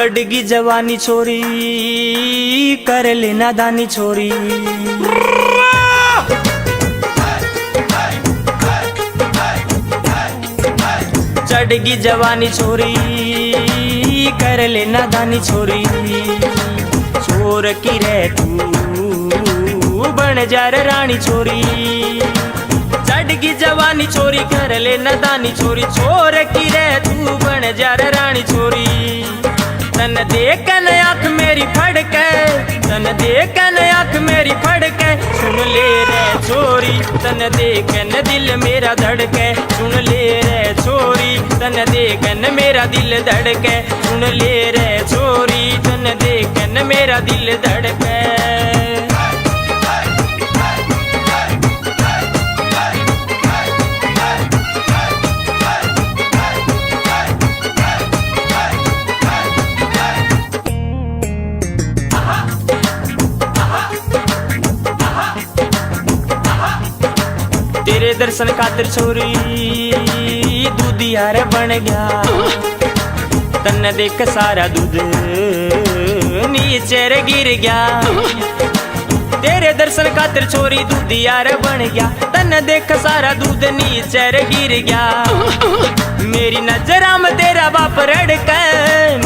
चढ़गी जवानी छोरी कर ले नादानी छोरी। चढ़गी जवानी छोरी कर ले नादानी छोरी। छोर की रे तू बन जा रे रानी छोरी। चढ़गी जवानी छोरी कर ले नादानी छोरी। छोर की रे तू बन जा रे रानी छोरी। तन देखन आँख मेरी फड़के, तन देखन आँख मेरी फड़के। सुन ले रे छोरी तन देखन दिल मेरा धड़के। सुन ले रे छोरी तन देखन मेरा दिल धड़के। सुन ले रे छोरी तन देखन मेरा दिल धड़के। तेरे दर्शन खातिर छोरी दूधिया रे बन गया। तन्ने देख सारा दूध नीचे रे गिर गया। तेरे दर्शन खातिर छोरी दूधिया रे बन गया। तन्ने देख सारा दूध नीचे रे गिर गया। मेरी नजरा में तेरा बाप रड़के,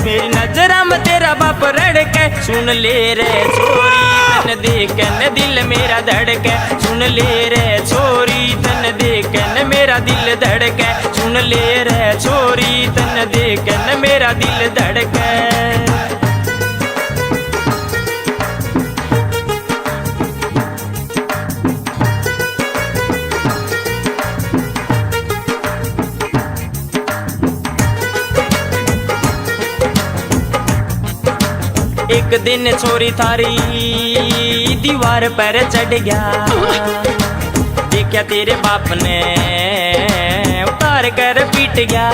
मेरी नजरा में तेरा बाप रड़के। सुन ले रे छोरी तन देखन दिल मेरा धड़के। सुन ले रे छोरी तन देखन मेरा दिल धड़के। सुन ले रे छोरी तन देखन मेरा दिल धड़के। एक दिन छोरी थारी दीवार पर चढ़ गया। देखा तेरे बाप ने उतार कर पीट गया।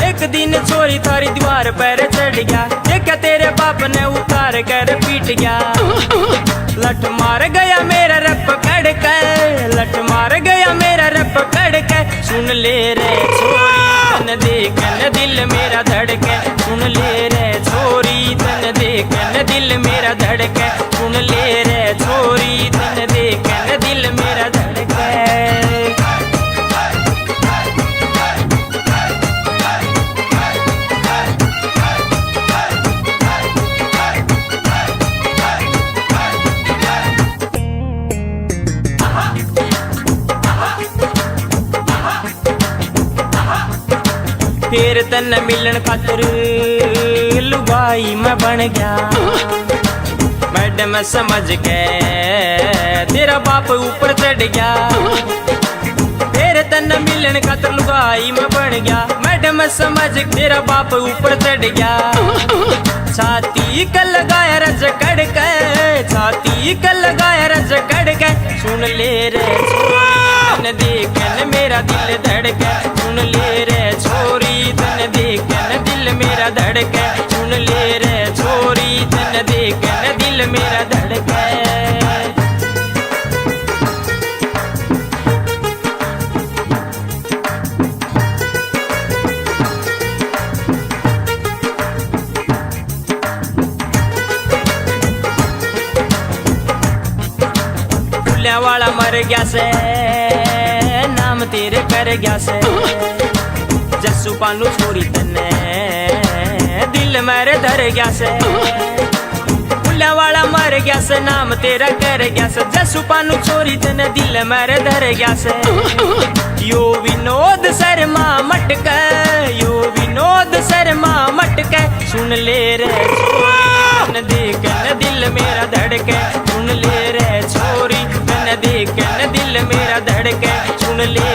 एक दिन छोरी थारी दीवार पर चढ़ गया। देखा तेरे बाप ने उतार कर पीट गया। लठ मार गया मेरा रप कड़ के, लठ मार गया मेरा रप कड़ के। सुन ले रे छोरी तन देखन दिल मेरा धड़के। सुन ले रे छोरी तन देखन दिल मेरा धड़के। सुन ले रे छोरी तन देखन दिल मेरा धड़के। फिर तन मिलन खातिर लुगाई मैं बन गया। मैडम समझ के तेरा बाप ऊपर चढ़ गया। फिर तन मिलन खातिर लुगाई मैं बन गया। मैडम समझ तेरा बाप ऊपर चढ़ गया। छाती का लगाया रज कड़ के, छाती का लगाया रज कड़ के। सुन ले रे छोरी तन देखन मेरा दिल धड़के। सुन ले रे छोरी तन देखन दिल मेरा धड़के। सुन ले रे छोरी तन देखन दिल मेरा धड़के। फुलिया वाला मर गया से नाम तेरे कर गया से। जस्सू पानू छोरी तने दिल मेरे धर गया से। फुलिया वाला मर गया से नाम तेरा कर गया से। जस्सू पानू छोरी तने दिल मेरे धर गया से। यो विनोद शर्मा मटके, यो विनोद शर्मा मटके। सुन ले रे छोरी तन देखन दिल मेरा धड़के। सुन ले रे छोरी तन देखन दिल मेरा धड़के। सुन ले